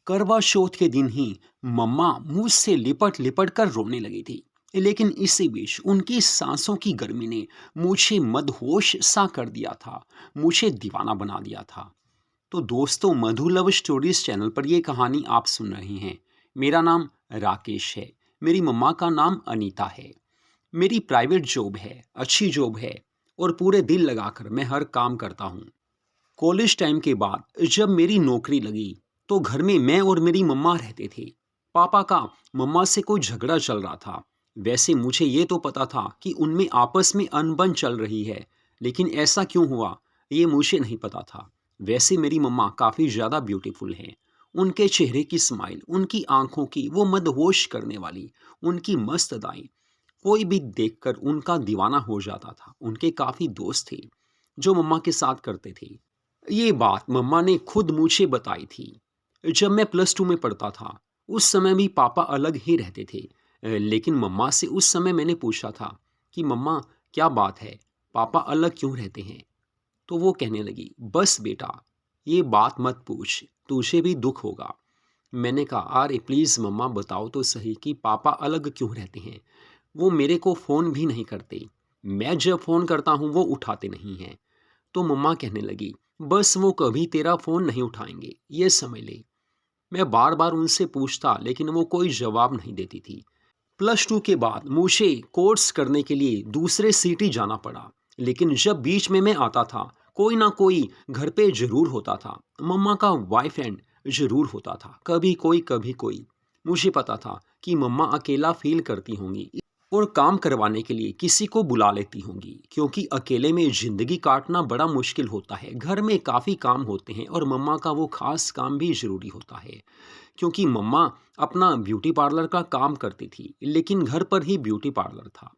करवा चौथ के दिन ही मम्मा मुझसे लिपट लिपट कर रोने लगी थी। लेकिन इसी बीच उनकी सांसों की गर्मी ने मुझे मदहोश सा कर दिया था। मुझे दीवाना बना दिया था। तो दोस्तों, मधु लव स्टोरीज चैनल पर ये कहानी आप सुन रहे हैं। मेरा नाम राकेश है। मेरी मम्मा का नाम अनीता है। मेरी प्राइवेट जॉब है, अच्छी जॉब है, और पूरे दिल लगाकर मैं हर काम करता हूँ। कॉलेज टाइम के बाद जब मेरी नौकरी लगी तो घर में मैं और मेरी मम्मा रहते थे। पापा का मम्मा से कोई झगड़ा चल रहा था। वैसे मुझे ये तो पता था कि उनमें आपस में अनबन चल रही है, लेकिन ऐसा क्यों हुआ ये मुझे नहीं पता था। वैसे मेरी मम्मा काफ़ी ज़्यादा ब्यूटीफुल हैं। उनके चेहरे की स्माइल, उनकी आंखों की वो मदहोश करने वाली, उनकी मस्त अदाएं, कोई भी देखकर उनका दीवाना हो जाता था। उनके काफ़ी दोस्त थे जो मम्मा के साथ करते थे। ये बात मम्मा ने खुद मुझे बताई थी। जब मैं प्लस टू में पढ़ता था, उस समय भी पापा अलग ही रहते थे। लेकिन मम्मा से उस समय मैंने पूछा था कि मम्मा, क्या बात है, पापा अलग क्यों रहते हैं? तो वो कहने लगी, बस बेटा, ये बात मत पूछ, तुझे भी दुख होगा। मैंने कहा, अरे प्लीज़ मम्मा, बताओ तो सही कि पापा अलग क्यों रहते हैं। वो मेरे को फ़ोन भी नहीं करते। मैं जब फ़ोन करता हूँ वो उठाते नहीं हैं। तो मम्मा कहने लगी, बस वो कभी तेरा फ़ोन नहीं उठाएंगे, ये समझ ले। मैं बार बार उनसे पूछता, लेकिन वो कोई जवाब नहीं देती थी। प्लस टू के बाद मुझे कोर्स करने के लिए दूसरे सिटी जाना पड़ा। लेकिन जब बीच में मैं आता था, कोई ना कोई घर पे जरूर होता था। मम्मा का बॉयफ्रेंड जरूर होता था, कभी कोई कभी कोई। मुझे पता था कि मम्मा अकेला फील करती होंगी और काम करवाने के लिए किसी को बुला लेती होंगी, क्योंकि अकेले में ज़िंदगी काटना बड़ा मुश्किल होता है। घर में काफ़ी काम होते हैं और मम्मा का वो खास काम भी ज़रूरी होता है। क्योंकि मम्मा अपना ब्यूटी पार्लर का काम करती थी, लेकिन घर पर ही ब्यूटी पार्लर था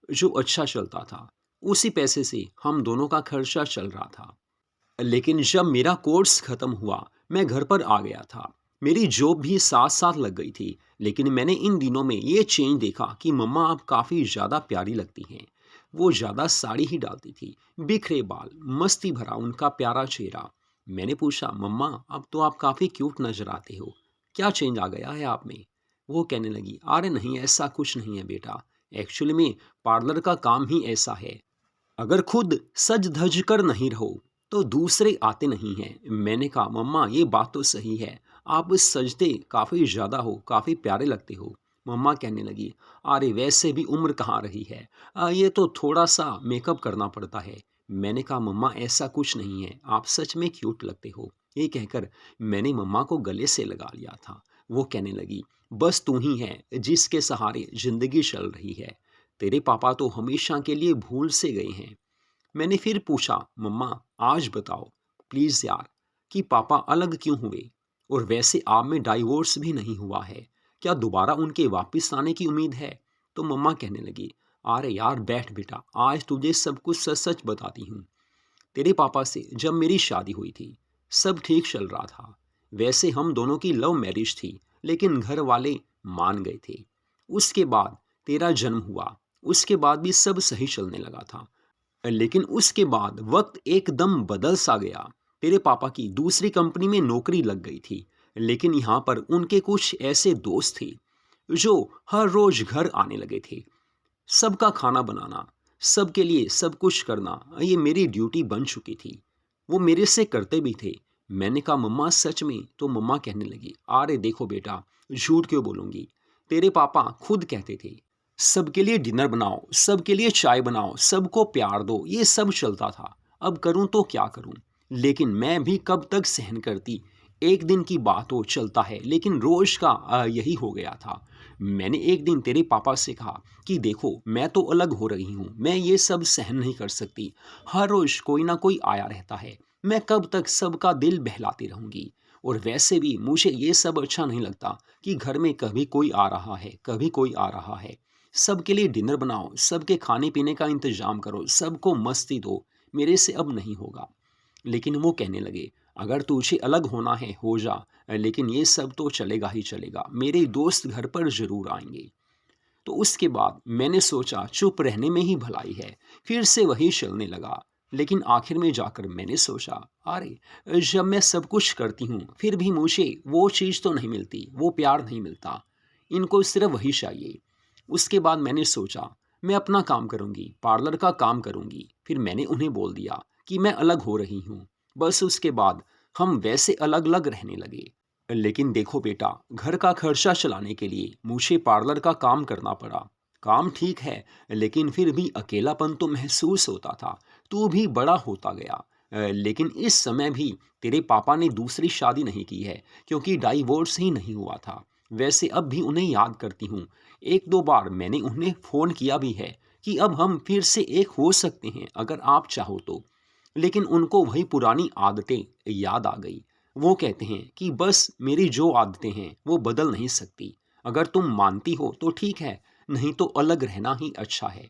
जो अच्छा चलता था। उसी पैसे से हम दोनों का खर्चा चल रहा था। लेकिन जब मेरा कोर्स खत्म हुआ, मैं घर पर आ गया था। मेरी जॉब भी साथ साथ लग गई थी। लेकिन मैंने इन दिनों में ये चेंज देखा कि मम्मा अब काफ़ी ज़्यादा प्यारी लगती हैं। वो ज़्यादा साड़ी ही डालती थी। बिखरे बाल, मस्ती भरा उनका प्यारा चेहरा। मैंने पूछा, मम्मा, अब तो आप काफ़ी क्यूट नजर आते हो, क्या चेंज आ गया है आप में? वो कहने लगी, अरे नहीं, ऐसा कुछ नहीं है बेटा। एक्चुअली में पार्लर का काम ही ऐसा है। अगर खुद सज धज कर नहीं रहो तो दूसरे आते नहीं हैं। मैंने कहा, मम्मा, ये बात तो सही है, आप सजते काफ़ी ज़्यादा हो, काफ़ी प्यारे लगते हो। मम्मा कहने लगी, अरे वैसे भी उम्र कहाँ रही है, ये तो थोड़ा सा मेकअप करना पड़ता है। मैंने कहा, मम्मा, ऐसा कुछ नहीं है, आप सच में क्यूट लगते हो। ये कहकर मैंने मम्मा को गले से लगा लिया था। वो कहने लगी, बस तू ही है जिसके सहारे ज़िंदगी चल रही है। तेरे पापा तो हमेशा के लिए भूल से गए हैं। मैंने फिर पूछा, मम्मा, आज बताओ प्लीज़ यार, कि पापा अलग क्यों हुए? और वैसे आप में डाइवोर्स भी नहीं हुआ है, क्या दोबारा उनके वापस आने की उम्मीद है? तो मम्मा कहने लगी, अरे यार बैठ बेटा, आज तुझे सब कुछ सच सच बताती हूँ। तेरे पापा से जब मेरी शादी हुई थी, सब ठीक चल रहा था। वैसे हम दोनों की लव मैरिज थी, लेकिन घर वाले मान गए थे। उसके बाद तेरा जन्म हुआ, उसके बाद भी सब सही चलने लगा था। लेकिन उसके बाद वक्त एकदम बदल सा गया। तेरे पापा की दूसरी कंपनी में नौकरी लग गई थी। लेकिन यहाँ पर उनके कुछ ऐसे दोस्त थे जो हर रोज घर आने लगे थे। सबका खाना बनाना, सबके लिए सब कुछ करना, ये मेरी ड्यूटी बन चुकी थी। वो मेरे से करते भी थे। मैंने कहा, मम्मा सच में? तो मम्मा कहने लगी, अरे देखो बेटा, झूठ क्यों बोलूँगी, तेरे पापा खुद कहते थे सबके लिए डिनर बनाओ, सबके लिए चाय बनाओ, सबको प्यार दो, ये सब चलता था। अब करूं तो क्या करूं? लेकिन मैं भी कब तक सहन करती। एक दिन की बात हो, चलता है, लेकिन रोज का यही हो गया था। मैंने एक दिन तेरे पापा से कहा कि देखो, मैं तो अलग हो रही हूँ, मैं ये सब सहन नहीं कर सकती। हर रोज कोई ना कोई आया रहता है, मैं कब तक सबका दिल बहलाती रहूंगी? और वैसे भी मुझे ये सब अच्छा नहीं लगता कि घर में कभी कोई आ रहा है, कभी कोई आ रहा है। सबके लिए डिनर बनाओ, सबके खाने पीने का इंतजाम करो, सबको मस्ती दो, मेरे से अब नहीं होगा। लेकिन वो कहने लगे, अगर तुझे अलग होना है हो जा, लेकिन ये सब तो चलेगा ही चलेगा, मेरे दोस्त घर पर ज़रूर आएंगे। तो उसके बाद मैंने सोचा चुप रहने में ही भलाई है। फिर से वही चलने लगा। लेकिन आखिर में जाकर मैंने सोचा, अरे जब मैं सब कुछ करती हूँ फिर भी मुझे वो चीज़ तो नहीं मिलती, वो प्यार नहीं मिलता। इनको सिर्फ वही चाहिए। उसके बाद मैंने सोचा मैं अपना काम करूँगी, पार्लर का काम करूँगी। फिर मैंने उन्हें बोल दिया कि मैं अलग हो रही हूँ। बस उसके बाद हम वैसे अलग अलग रहने लगे। लेकिन देखो बेटा, घर का खर्चा चलाने के लिए मुझे पार्लर का काम करना पड़ा। काम ठीक है, लेकिन फिर भी अकेलापन तो महसूस होता था। तू भी बड़ा होता गया। लेकिन इस समय भी तेरे पापा ने दूसरी शादी नहीं की है, क्योंकि डाइवोर्स ही नहीं हुआ था। वैसे अब भी उन्हें याद करती हूँ। एक दो बार मैंने उन्हें फ़ोन किया भी है कि अब हम फिर से एक हो सकते हैं अगर आप चाहो तो। लेकिन उनको वही पुरानी आदतें याद आ गई। वो कहते हैं कि बस मेरी जो आदतें हैं वो बदल नहीं सकती। अगर तुम मानती हो तो ठीक है, नहीं तो अलग रहना ही अच्छा है।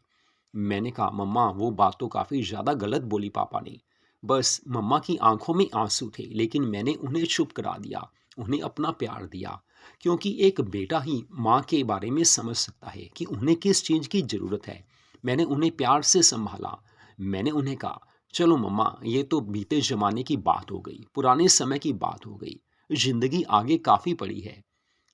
मैंने कहा, मम्मा वो बात तो काफ़ी ज़्यादा गलत बोली पापा ने। बस मम्मा की आंखों में आंसू थे, लेकिन मैंने उन्हें चुप करा दिया, उन्हें अपना प्यार दिया। क्योंकि एक बेटा ही माँ के बारे में समझ सकता है कि उन्हें किस चीज़ की ज़रूरत है। मैंने उन्हें प्यार से संभाला। मैंने उन्हें कहा, चलो मम्मा, ये तो बीते ज़माने की बात हो गई, पुराने समय की बात हो गई। ज़िंदगी आगे काफ़ी पड़ी है।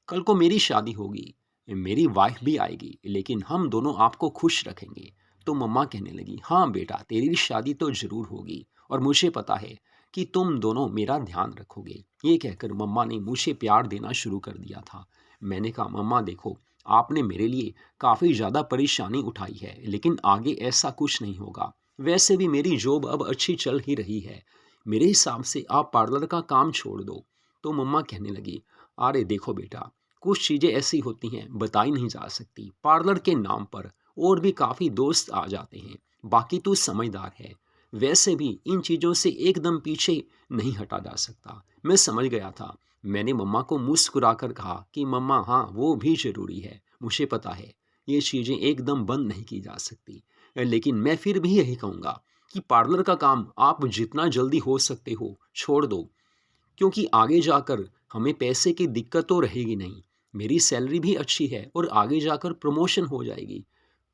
कल को मेरी शादी होगी, मेरी वाइफ भी आएगी, लेकिन हम दोनों आपको खुश रखेंगे। तो मम्मा कहने लगी, हाँ बेटा, तेरी शादी तो ज़रूर होगी और मुझे पता है कि तुम दोनों मेरा ध्यान रखोगे। ये कहकर मम्मा ने मुझे प्यार देना शुरू कर दिया था। मैंने कहा, मम्मा देखो, आपने मेरे लिए काफ़ी ज़्यादा परेशानी उठाई है, लेकिन आगे ऐसा कुछ नहीं होगा। वैसे भी मेरी जॉब अब अच्छी चल ही रही है। मेरे हिसाब से आप पार्लर का काम छोड़ दो। तो मम्मा कहने लगी, अरे देखो बेटा, कुछ चीज़ें ऐसी होती हैं बताई नहीं जा सकती। पार्लर के नाम पर और भी काफ़ी दोस्त आ जाते हैं। बाकी तू समझदार है। वैसे भी इन चीज़ों से एकदम पीछे नहीं हटा जा सकता। मैं समझ गया था। मैंने मम्मा को मुस्कुराकर कहा कि मम्मा, हाँ वो भी ज़रूरी है, मुझे पता है। ये चीज़ें एकदम बंद नहीं की जा सकती। लेकिन मैं फिर भी यही कहूँगा कि पार्लर का काम आप जितना जल्दी हो सकते हो छोड़ दो, क्योंकि आगे जाकर हमें पैसे की दिक्कत तो रहेगी नहीं। मेरी सैलरी भी अच्छी है और आगे जाकर प्रमोशन हो जाएगी।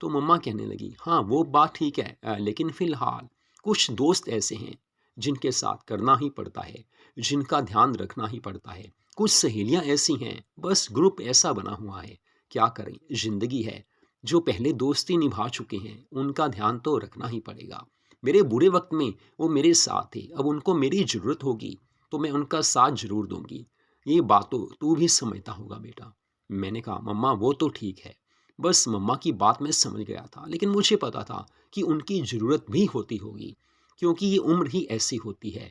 तो मम्मा कहने लगी, हाँ वो बात ठीक है, लेकिन फ़िलहाल कुछ दोस्त ऐसे हैं जिनके साथ करना ही पड़ता है, जिनका ध्यान रखना ही पड़ता है। कुछ सहेलियाँ ऐसी हैं, बस ग्रुप ऐसा बना हुआ है। क्या करें, ज़िंदगी है। जो पहले दोस्ती निभा चुके हैं उनका ध्यान तो रखना ही पड़ेगा। मेरे बुरे वक्त में वो मेरे साथ थे, अब उनको मेरी ज़रूरत होगी तो मैं उनका साथ ज़रूर दूंगी। ये बात तो तू भी समझता होगा बेटा। मैंने कहा, मम्मा वो तो ठीक है। बस मम्मा की बात मैं समझ गया था, लेकिन मुझे पता था कि उनकी ज़रूरत भी होती होगी, क्योंकि ये उम्र ही ऐसी होती है।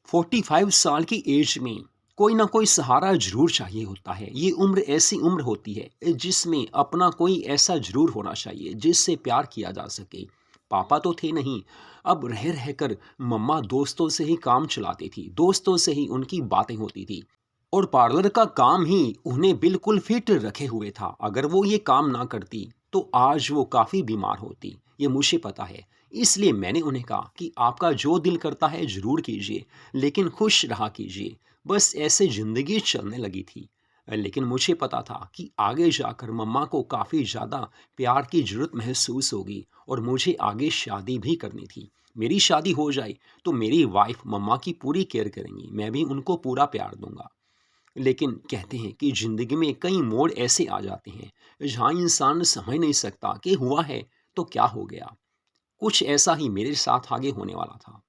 45 साल की एज में कोई ना कोई सहारा ज़रूर चाहिए होता है। ये उम्र ऐसी उम्र होती है जिसमें अपना कोई ऐसा ज़रूर होना चाहिए जिससे प्यार किया जा सके। पापा तो थे नहीं, अब रह रहकर मम्मा दोस्तों से ही काम चलाती थी, दोस्तों से ही उनकी बातें होती थी। और पार्लर का काम ही उन्हें बिल्कुल फिट रखे हुए था। अगर वो ये काम ना करती तो आज वो काफ़ी बीमार होती, ये मुझे पता है। इसलिए मैंने उन्हें कहा कि आपका जो दिल करता है ज़रूर कीजिए, लेकिन खुश रहा कीजिए। बस ऐसे ज़िंदगी चलने लगी थी। लेकिन मुझे पता था कि आगे जाकर मम्मा को काफ़ी ज़्यादा प्यार की ज़रूरत महसूस होगी और मुझे आगे शादी भी करनी थी। मेरी शादी हो जाए तो मेरी वाइफ मम्मा की पूरी केयर करेंगी, मैं भी उनको पूरा प्यार दूंगा। लेकिन कहते हैं कि ज़िंदगी में कई मोड़ ऐसे आ जाते हैं जहाँ इंसान समझ नहीं सकता कि हुआ है तो क्या हो गया। कुछ ऐसा ही मेरे साथ आगे होने वाला था।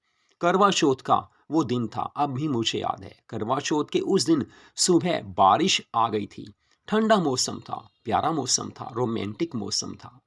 करवा चौथ का वो दिन था, अब भी मुझे याद है। करवा चौथ के उस दिन सुबह बारिश आ गई थी। ठंडा मौसम था, प्यारा मौसम था, रोमांटिक मौसम था।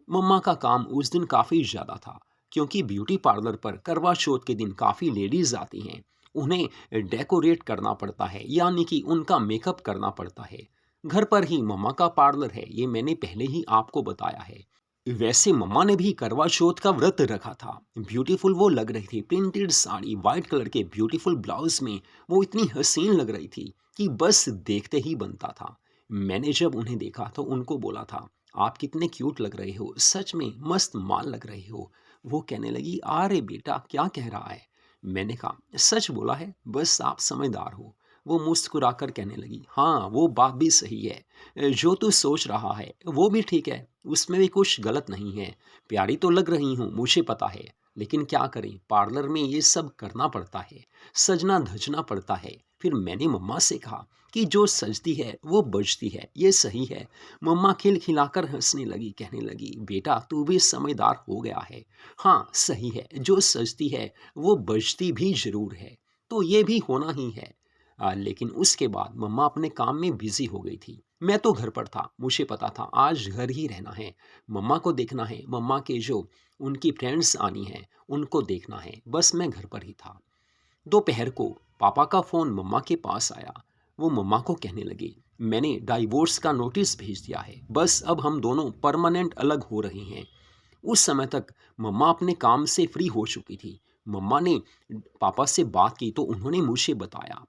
मम्मा का काम उस दिन काफ़ी ज़्यादा था, क्योंकि ब्यूटी पार्लर पर करवा चौथ के दिन काफ़ी लेडीज़ आती हैं। उन्हें डेकोरेट करना पड़ता है, यानी कि उनका मेकअप करना पड़ता है। घर पर ही मम्मा का पार्लर है, ये मैंने पहले ही आपको बताया है। वैसे मम्मा ने भी करवा चौथ का व्रत रखा था। ब्यूटीफुल वो लग रही थी, प्रिंटेड साड़ी, वाइट कलर के ब्यूटीफुल ब्लाउज में वो इतनी हसीन लग रही थी कि बस देखते ही बनता था। मैंने जब उन्हें देखा तो उनको बोला था, आप कितने क्यूट लग रहे हो, सच में मस्त माल लग रहे हो। वो कहने लगी, अरे बेटा क्या कह रहा है। मैंने कहा, सच बोला है, बस आप समझदार हो। वो मुस्कुराकर कहने लगी, हाँ वो बात भी सही है, जो तू सोच रहा है वो भी ठीक है, उसमें भी कुछ गलत नहीं है। प्यारी तो लग रही हूँ, मुझे पता है। लेकिन क्या करें, पार्लर में ये सब करना पड़ता है, सजना धजना पड़ता है। फिर मैंने मम्मा से कहा कि जो सजती है वो बजती है, ये सही है। मम्मा खिलखिलाकर हंसने लगी, कहने लगी, बेटा तू भी समझदार हो गया है। हाँ सही है, जो सजती है वो बजती भी जरूर है, तो ये भी होना ही है। लेकिन उसके बाद मम्मा अपने काम में बिजी हो गई थी। मैं तो घर पर था, मुझे पता था आज घर ही रहना है, मम्मा को देखना है, मम्मा के जो उनकी फ्रेंड्स आनी हैं उनको देखना है, बस मैं घर पर ही था। दोपहर को पापा का फ़ोन मम्मा के पास आया। वो मम्मा को कहने लगे, मैंने डाइवोर्स का नोटिस भेज दिया है, बस अब हम दोनों परमानेंट अलग हो रहे हैं। उस समय तक मम्मा अपने काम से फ्री हो चुकी थी। मम्मा ने पापा से बात की तो उन्होंने मुझे बताया।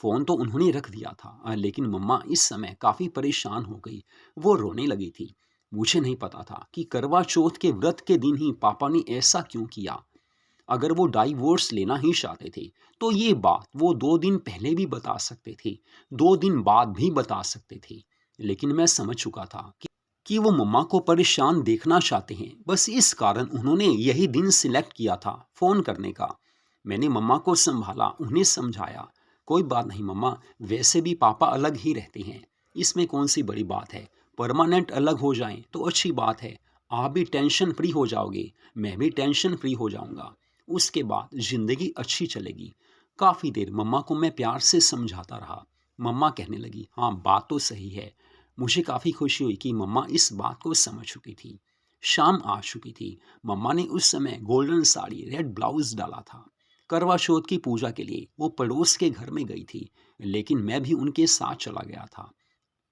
फ़ोन तो उन्होंने रख दिया था, लेकिन मम्मा इस समय काफ़ी परेशान हो गई। वो रोने लगी थी। मुझे नहीं पता था कि करवा चौथ के व्रत के दिन ही पापा ने ऐसा क्यों किया। अगर वो डाइवोर्स लेना ही चाहते थे तो ये बात वो 2 दिन पहले भी बता सकते थे, 2 दिन बाद भी बता सकते थे। लेकिन मैं समझ चुका था कि वो मम्मा को परेशान देखना चाहते हैं, बस इस कारण उन्होंने यही दिन सिलेक्ट किया था फ़ोन करने का। मैंने मम्मा को संभाला, उन्हें समझाया, कोई बात नहीं मम्मा, वैसे भी पापा अलग ही रहते हैं, इसमें कौन सी बड़ी बात है, परमानेंट अलग हो जाएं तो अच्छी बात है। आप भी टेंशन फ्री हो जाओगे, मैं भी टेंशन फ्री हो जाऊंगा, उसके बाद ज़िंदगी अच्छी चलेगी। काफ़ी देर मम्मा को मैं प्यार से समझाता रहा। मम्मा कहने लगी, हाँ बात तो सही है। मुझे काफ़ी खुशी हुई कि मम्मा इस बात को समझ चुकी थी। शाम आ चुकी थी। मम्मा ने उस समय गोल्डन साड़ी, रेड ब्लाउज़ डाला था। करवा चौथ की पूजा के लिए वो पड़ोस के घर में गई थी, लेकिन मैं भी उनके साथ चला गया था।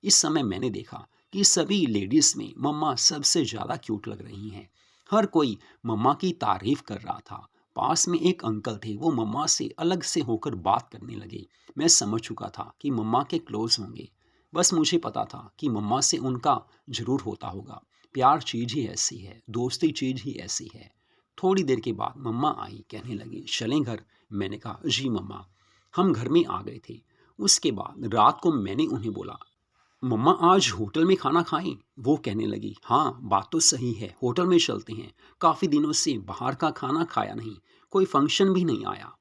इस समय मैंने देखा कि सभी लेडीज़ में मम्मा सबसे ज़्यादा क्यूट लग रही हैं। हर कोई मम्मा की तारीफ़ कर रहा था। पास में एक अंकल थे, वो मम्मा से अलग से होकर बात करने लगे। मैं समझ चुका था कि मम्मा के क्लोज़ होंगे। बस मुझे पता था कि मम्मा से उनका ज़रूर होता होगा। प्यार चीज़ ही ऐसी है, दोस्ती चीज़ ही ऐसी है। थोड़ी देर के बाद मम्मा आई, कहने लगी, चलें घर? मैंने कहा, जी मम्मा। हम घर में आ गए थे। उसके बाद रात को मैंने उन्हें बोला, मम्मा आज होटल में खाना खाएं? वो कहने लगी, हाँ बात तो सही है, होटल में चलते हैं, काफ़ी दिनों से बाहर का खाना खाया नहीं, कोई फंक्शन भी नहीं आया।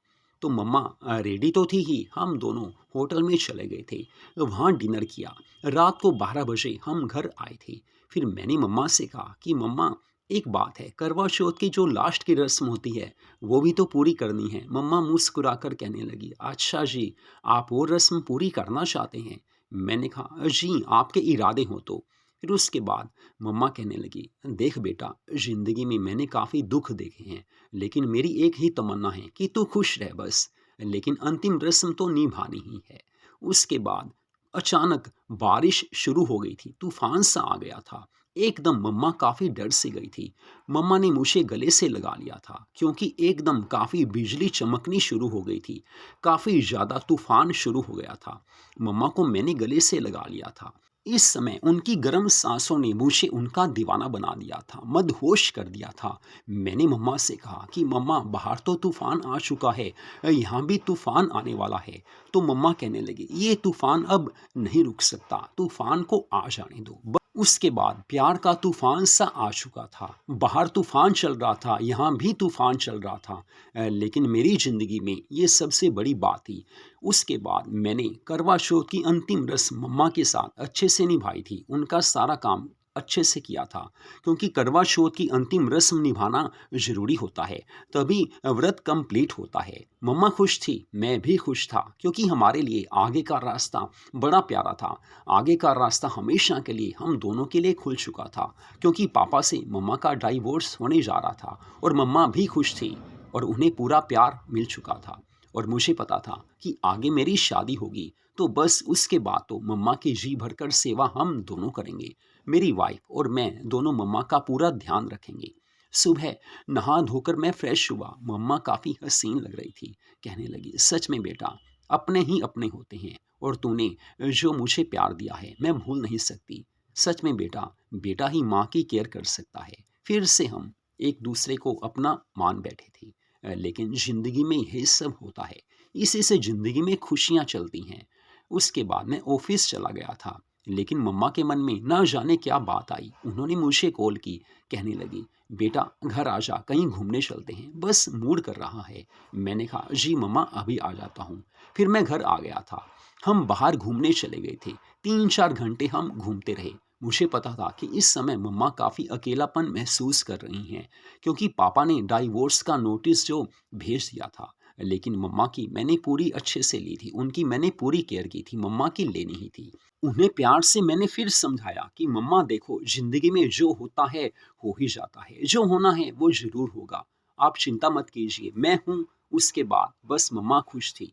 तो मम्मा रेडी तो थी ही, हम दोनों होटल में चले गए थे, वहाँ डिनर किया। रात को 12 बजे हम घर आए थे। फिर मैंने मम्मा से कहा कि मम्मा एक बात है, करवा चौथ की जो लास्ट की रस्म होती है वो भी तो पूरी करनी है। मम्मा मुस्कुराकर कहने लगी, अच्छा जी, आप वो रस्म पूरी करना चाहते हैं? मैंने कहा, जी आपके इरादे हो तो। फिर उसके बाद मम्मा कहने लगी, देख बेटा, ज़िंदगी में मैंने काफ़ी दुख देखे हैं, लेकिन मेरी एक ही तमन्ना है कि तू खुश रह बस, लेकिन अंतिम रस्म तो निभानी ही है। उसके बाद अचानक बारिश शुरू हो गई थी, तूफान सा आ गया था। एकदम मम्मा काफ़ी डर से गई थी। मम्मा ने मुझे गले से लगा लिया था क्योंकि एकदम काफ़ी बिजली चमकनी शुरू हो गई थी, काफ़ी ज़्यादा तूफान शुरू हो गया था। मम्मा को मैंने गले से लगा लिया था। इस समय उनकी गर्म सांसों ने मुझे उनका दीवाना बना दिया था, मदहोश कर दिया था। मैंने मम्मा से कहा कि मम्मा बाहर तो तूफान आ चुका है, यहाँ भी तूफान आने वाला है। तो मम्मा कहने लगी, ये तूफान अब नहीं रुक सकता, तूफान को आ जाने दो। उसके बाद प्यार का तूफान सा आ चुका था। बाहर तूफान चल रहा था, यहाँ भी तूफान चल रहा था। लेकिन मेरी ज़िंदगी में ये सबसे बड़ी बात थी। उसके बाद मैंने करवा चौथ की अंतिम रस्म मम्मा के साथ अच्छे से निभाई थी, उनका सारा काम अच्छे से किया था, क्योंकि करवा चौथ की अंतिम रस्म निभाना ज़रूरी होता है, तभी व्रत कंप्लीट होता है। मम्मा खुश थी, मैं भी खुश था, क्योंकि हमारे लिए आगे का रास्ता बड़ा प्यारा था। आगे का रास्ता हमेशा के लिए हम दोनों के लिए खुल चुका था, क्योंकि पापा से मम्मा का डाइवोर्स होने जा रहा था और मम्मा भी खुश थी और उन्हें पूरा प्यार मिल चुका था। और मुझे पता था कि आगे मेरी शादी होगी, तो बस उसके बाद तो मम्मा की जी भरकर सेवा हम दोनों करेंगे। मेरी वाइफ और मैं दोनों मम्मा का पूरा ध्यान रखेंगे। सुबह नहा धोकर मैं फ्रेश हुआ। मम्मा काफ़ी हसीन लग रही थी, कहने लगी, सच में बेटा, अपने ही अपने होते हैं और तूने जो मुझे प्यार दिया है मैं भूल नहीं सकती। सच में बेटा, बेटा ही माँ की केयर कर सकता है। फिर से हम एक दूसरे को अपना मान बैठे थे। लेकिन ज़िंदगी में यही सब होता है, इसी से ज़िंदगी में खुशियाँ चलती हैं। उसके बाद मैं ऑफिस चला गया था। लेकिन मम्मा के मन में ना जाने क्या बात आई। उन्होंने मुझे कॉल की, कहने लगी, बेटा घर आ जा, कहीं घूमने चलते हैं, बस मूड कर रहा है। मैंने कहा, जी मम्मा अभी आ जाता हूँ। फिर मैं घर आ गया था। हम बाहर घूमने चले गए थे। 3-4 घंटे हम घूमते रहे। मुझे पता था कि इस समय मम्मा काफ़ी अकेलापन महसूस कर रही हैं, क्योंकि पापा ने डाइवोर्स का नोटिस जो भेज दिया था। लेकिन मम्मा की मैंने पूरी अच्छे से ली थी, उनकी मैंने पूरी केयर की थी, मम्मा की लेनी ही थी। उन्हें प्यार से मैंने फिर समझाया कि मम्मा देखो, ज़िंदगी में जो होता है, हो ही जाता है। जो होना है वो ज़रूर होगा। आप चिंता मत कीजिए, मैं हूँ। उसके बाद बस मम्मा खुश थी।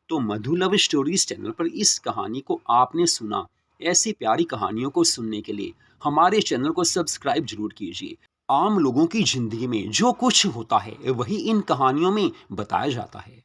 तो मधु लव स्टोरीज़ चैनल पर इस कहानी को आपने सुना। ऐसी प्यारी कहानियों को सुनने के लिए हमारे चैनल को सब्सक्राइब ज़रूर कीजिए। आम लोगों की ज़िंदगी में जो कुछ होता है, वही इन कहानियों में बताया जाता है।